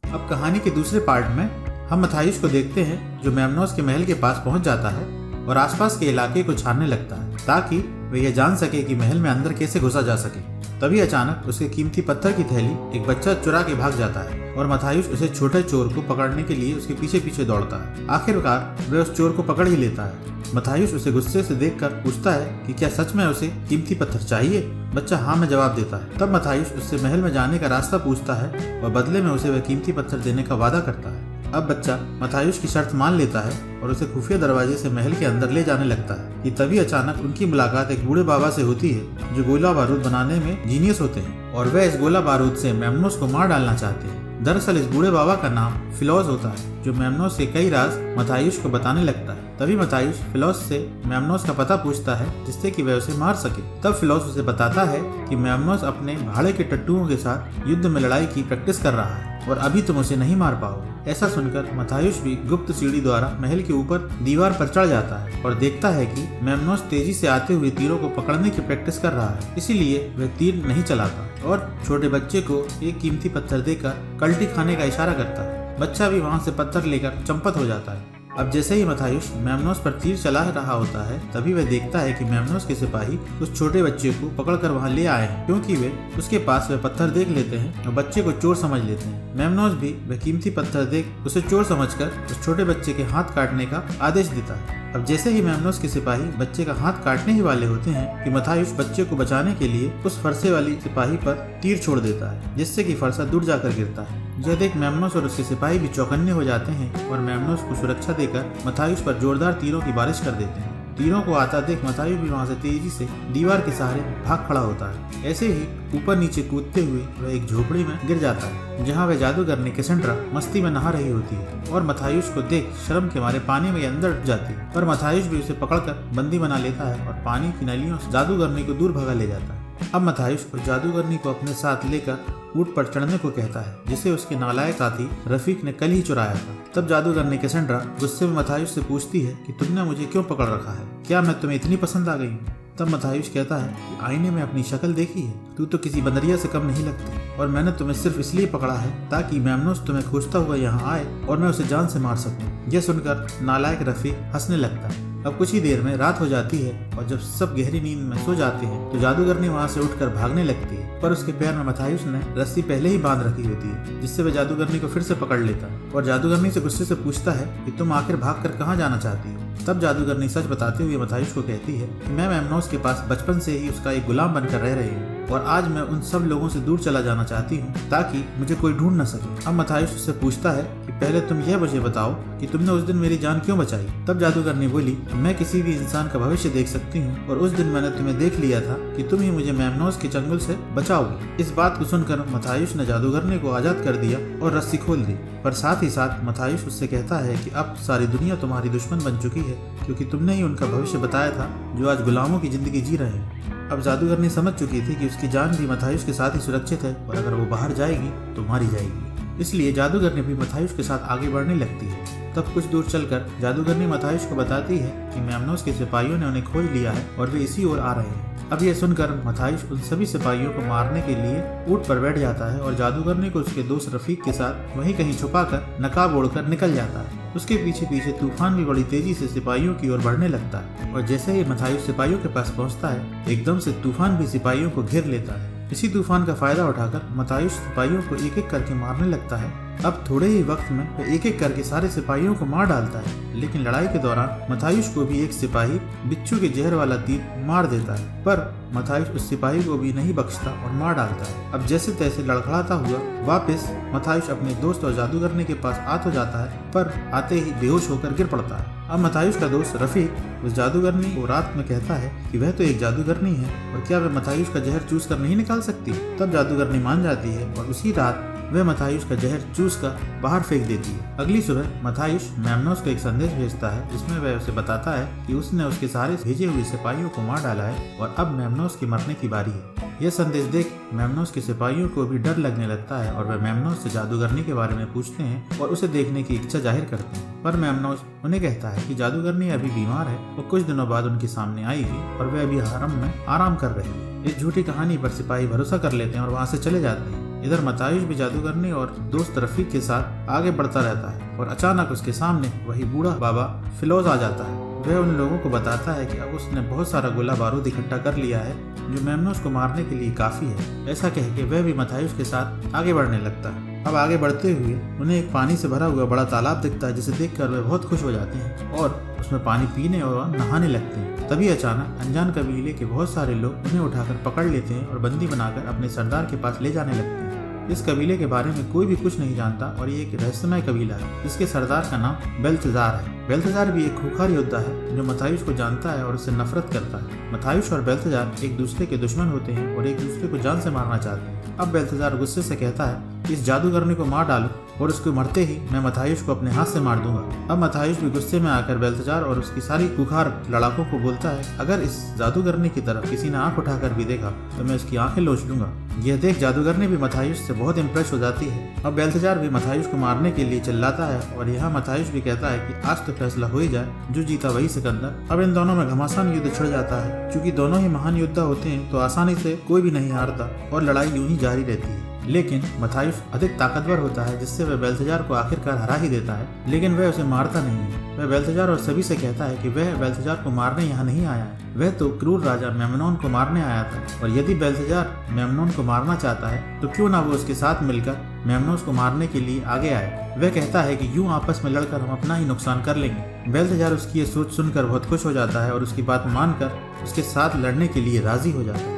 अब कहानी के दूसरे पार्ट में हम मथायुस को देखते हैं जो मेमनोस के महल के पास पहुंच जाता है और आसपास के इलाके को छानने लगता है ताकि वह यह जान सके कि महल में अंदर कैसे घुसा जा सके। तभी अचानक उसके कीमती पत्थर की थैली एक बच्चा चुरा के भाग जाता है और मथायुस उसे छोटे चोर को पकड़ने के लिए उसके पीछे पीछे दौड़ता है। आखिरकार वह उस चोर को पकड़ ही लेता है। मथायुस उसे गुस्से से देखकर पूछता है कि क्या सच में उसे कीमती पत्थर चाहिए। बच्चा हाँ में जवाब देता है। तब मथायुस उससे महल में जाने का रास्ता पूछता है और बदले में उसे वह कीमती पत्थर देने का वादा करता है। अब बच्चा मथायुस की शर्त मान लेता है और उसे खुफिया दरवाजे से महल के अंदर ले जाने लगता है कि तभी अचानक उनकी मुलाकात एक बूढ़े बाबा से होती है जो गोला बारूद बनाने में जीनियस होते हैं और वह इस गोला बारूद से मेमनोस को मार डालना चाहते हैं। दरअसल इस बूढ़े बाबा का नाम फिलौस होता है जो मेमनोस के कई राज मथायुस को बताने लगता है। तभी मथायुस फिलौस से मेमनोस का पता पूछता है जिससे कि वह उसे मार सके। तब फिलौस उसे बताता है कि मेमनोस अपने भाड़े के टट्टुओं के साथ युद्ध में लड़ाई की प्रैक्टिस कर रहा है और अभी तुम उसे नहीं मार पाओगे। ऐसा सुनकर मथायुस भी गुप्त सीढ़ी द्वारा महल के ऊपर दीवार पर चढ़ जाता है और देखता है कि मेमनोस तेजी से आते हुए तीरों को पकड़ने की प्रैक्टिस कर रहा है, इसीलिए वह तीर नहीं चलाता और छोटे बच्चे को एक कीमती पत्थर देकर कल्टी खाने का इशारा करता है। बच्चा भी वहां से पत्थर लेकर चंपत हो जाता है। अब जैसे ही मथायुस मेमनोस पर तीर चला रहा होता है तभी वह देखता है कि मेमनोस के सिपाही उस छोटे बच्चे को पकड़कर वहां ले आए हैं क्योंकि वे उसके पास वह पत्थर देख लेते हैं और बच्चे को चोर समझ लेते हैं। मेमनोस भी वह कीमती पत्थर देख उसे चोर समझकर उस छोटे बच्चे के हाथ काटने का आदेश देता है। अब जैसे ही मेमनोस के सिपाही बच्चे का हाथ काटने ही वाले होते हैं कि मथायुस बच्चे को बचाने के लिए उस फरसे वाली सिपाही पर तीर छोड़ देता है जिससे कि फरसा दूर जाकर गिरता है। यह देख मेमनोस और उसके सिपाही भी चौकन्ने हो जाते हैं और मेमनोस को सुरक्षा देकर मथायुस पर जोरदार तीरों की बारिश कर देते हैं। तीरों को आता देख मथायुस भी वहां से तेजी से दीवार के सहारे भाग खड़ा होता है। ऐसे ही ऊपर नीचे कूदते हुए वह एक झोपड़ी में गिर जाता है जहां वह जादूगरनी कैसेंड्रा मस्ती में नहा रही होती है और मथायुस को देख शर्म के मारे पानी में अंदर डूब जाती है। पर मथायुस भी उसे पकड़कर बंदी बना लेता है और पानी की नलियों से जादूगरनी को दूर भगा ले जाता है। अब मथायुस उस जादूगरनी को अपने साथ लेकर ऊंट पर चढ़ने को कहता है जिसे उसके नालायक साथी रफीक ने कल ही चुराया था। तब जादूगरनी कैसेंड्रा गुस्से में मथायुस से पूछती है कि तुमने मुझे क्यों पकड़ रखा है, क्या मैं तुम्हें इतनी पसंद आ गई हूँ। तब मथायुस कहता है कि आईने में अपनी शक्ल देखी है, तू तो किसी बंदरिया से कम नहीं लगती और मैंने तुम्हें सिर्फ इसलिए पकड़ा है ताकि मेमनोस तुम्हें खोजता हुआ यहाँ आए और मैं उसे जान से मार सकूं। यह सुनकर नालायक रफीक हंसने लगता है। अब कुछ ही देर में रात हो जाती है और जब सब गहरी नींद में सो जाते हैं तो जादूगरनी वहां से उठकर भागने लगती है पर उसके पैर में मथायुस ने रस्सी पहले ही बांध रखी होती है जिससे वह जादूगरनी को फिर से पकड़ लेता है और जादूगरनी से गुस्से से पूछता है कि तुम आखिर भागकर कहाँ जाना चाहती हो। तब जादूगरनी सच बताते हुए मथायुस को कहती है कि मैं मेमनोस के पास बचपन से ही उसका एक गुलाम बनकर रह रही हूँ और आज मैं उन सब लोगों से दूर चला जाना चाहती हूँ ताकि मुझे कोई ढूंढ न सके। अब मथायुस उससे पूछता है कि पहले तुम यह मुझे बताओ कि तुमने उस दिन मेरी जान क्यों बचाई। तब जादूगरनी बोली, मैं किसी भी इंसान का भविष्य देख सकती हूँ और उस दिन मैंने तुम्हें देख लिया था कि तुम ही मुझे मेमनोस के चंगुल से बचाओगी। इस बात को सुनकर मथायुस ने जादूगरनी को आजाद कर दिया और रस्सी खोल दी पर साथ ही साथ मथायुस उससे कहता है कि अब सारी दुनिया तुम्हारी दुश्मन बन चुकी है क्योंकि तुमने ही उनका भविष्य बताया था जो आज गुलामों की जिंदगी जी रहे हैं। अब जादूगरनी समझ चुकी थी कि उसकी जान भी मथायुस के साथ ही सुरक्षित है और अगर वो बाहर जाएगी तो मारी जाएगी, इसलिए जादूगरनी भी मथायुस के साथ आगे बढ़ने लगती है। तब कुछ दूर चलकर जादूगरनी मथायुस को बताती है कि मेमनोस के सिपाहियों ने उन्हें खोज लिया है और वे इसी ओर आ रहे हैं। अब यह सुनकर मथायुस उन सभी सिपाहियों को मारने के लिए ऊंट पर बैठ जाता है और जादूगरनी को उसके दोस्त रफीक के साथ वहीं कहीं छुपाकर नकाब ओढ़कर निकल जाता है। उसके पीछे पीछे तूफान भी बड़ी तेजी से सिपाहियों की ओर बढ़ने लगता है और जैसे ही मथायुस सिपाहियों के पास पहुंचता है एकदम से तूफान भी सिपाहियों को घेर लेता है। इसी तूफान का फायदा उठाकर मथायुस सिपाहियों को एक एक करके मारने लगता है। अब थोड़े ही वक्त में वह एक एक करके सारे सिपाहियों को मार डालता है लेकिन लड़ाई के दौरान मथायुस को भी एक सिपाही बिच्छू के जहर वाला तीर मार देता है पर मथायुस उस सिपाही को भी नहीं बख्शता और मार डालता है। अब जैसे तैसे लड़खड़ाता हुआ वापस मथायुस अपने दोस्त और जादूगरनी के पास आ तो जाता है पर आते ही बेहोश होकर गिर पड़ता है। अब मथायुस का दोस्त रफीक उस जादूगरनी को रात में कहता है कि वह तो एक जादूगरनी है और क्या वह मथायुस का जहर चूस कर नहीं निकाल सकती। तब जादूगरनी मान जाती है और उसी रात वह मथायुस का जहर चूस कर बाहर फेंक देती है। अगली सुबह मथायुस मेमनोस को एक संदेश भेजता है जिसमें वह उसे बताता है कि उसने उसके सारे भेजे हुए सिपाहियों को मार डाला है और अब मेमनोस के मरने की बारी है। यह संदेश देख मेमनोस के सिपाहियों को भी डर लगने लगता है और वह मेमनोस से जादूगरनी के बारे में पूछते हैं और उसे देखने की इच्छा जाहिर करते हैं पर मेमनोस उन्हें कहता है कि जादूगरनी अभी बीमार है और कुछ दिनों बाद उनके सामने आएगी और वह अभी हरम में आराम कर रही है। इस झूठी कहानी पर सिपाही भरोसा कर लेते हैं और वहाँ से चले जाते हैं। इधर मथायुस भी जादूगरनी और दोस्त रफीक के साथ आगे बढ़ता रहता है और अचानक उसके सामने वही बूढ़ा बाबा फिलोज आ जाता है। वह उन लोगों को बताता है कि अब उसने बहुत सारा गोला बारूद इकट्ठा कर लिया है जो मेमनोस को मारने के लिए काफी है। ऐसा कह के वह भी मथायुस के साथ आगे बढ़ने लगता है। अब आगे बढ़ते हुए उन्हें एक पानी से भरा हुआ बड़ा तालाब दिखता है जिसे देखकर वे बहुत खुश हो जाते हैं और उसमें पानी पीने और नहाने लगते हैं। तभी अचानक अनजान कबीले के बहुत सारे लोग उन्हें उठाकर पकड़ लेते हैं और बंदी बनाकर अपने सरदार के पास ले जाने लगते हैं। इस कबीले के बारे में कोई भी कुछ नहीं जानता और ये एक रहस्यमय कबीला है जिसके सरदार का नाम बेल्तजार है। बेल्तजार भी एक खूंखार योद्धा है जो मथायुस को जानता है और उससे नफरत करता है। मथायुस और बेल्तजार एक दूसरे के दुश्मन होते हैं और एक दूसरे को जान से मारना चाहते हैं। अब बेल्तजार गुस्से से कहता है कि इस जादूगरनी को मार डालो और उसको मरते ही मैं मथायुस को अपने हाथ से मार दूंगा। अब मथायुस भी गुस्से में आकर बेल्तजार और उसकी सारी खूंखार लड़ाकों को बोलता है, अगर इस जादूगरनी की तरफ किसी ने आंख उठाकर भी देखा तो मैं उसकी आंखें लोच लूंगा। यह देख जादूगरनी भी मथायुस से बहुत इम्प्रेस हो जाती है। अब बेल्तजार भी मथायुस को मारने के लिए चिल्लाता है और यहाँ मथायुस भी कहता है कि आज तो फैसला हो ही जाए, जो जीता वही सिकंदर। अब इन दोनों में घमासान युद्ध छिड़ जाता है। चूंकि दोनों ही महान योद्धा होते हैं तो आसानी से कोई भी नहीं हारता और लड़ाई यूं ही जारी रहती है। लेकिन मथायुस अधिक ताकतवर होता है जिससे वह बेल्तजार को आखिरकार हरा ही देता है, लेकिन वह उसे मारता नहीं है। वह बेल्तजार और सभी से कहता है कि वह बेल्तजार को मारने यहाँ नहीं आया है, वह तो क्रूर राजा मेमनोन को मारने आया था और यदि बेल्तजार मेमनोन को मारना चाहता है तो क्यों ना वो उसके साथ मिलकर मेमनोस को मारने के लिए आगे आए। वह कहता है कि यूं आपस में लड़कर हम अपना ही नुकसान कर लेंगे। बेल्तजार उसकी ये सोच सुनकर बहुत खुश हो जाता है और उसकी बात मानकर उसके साथ लड़ने के लिए राजी हो जाता है।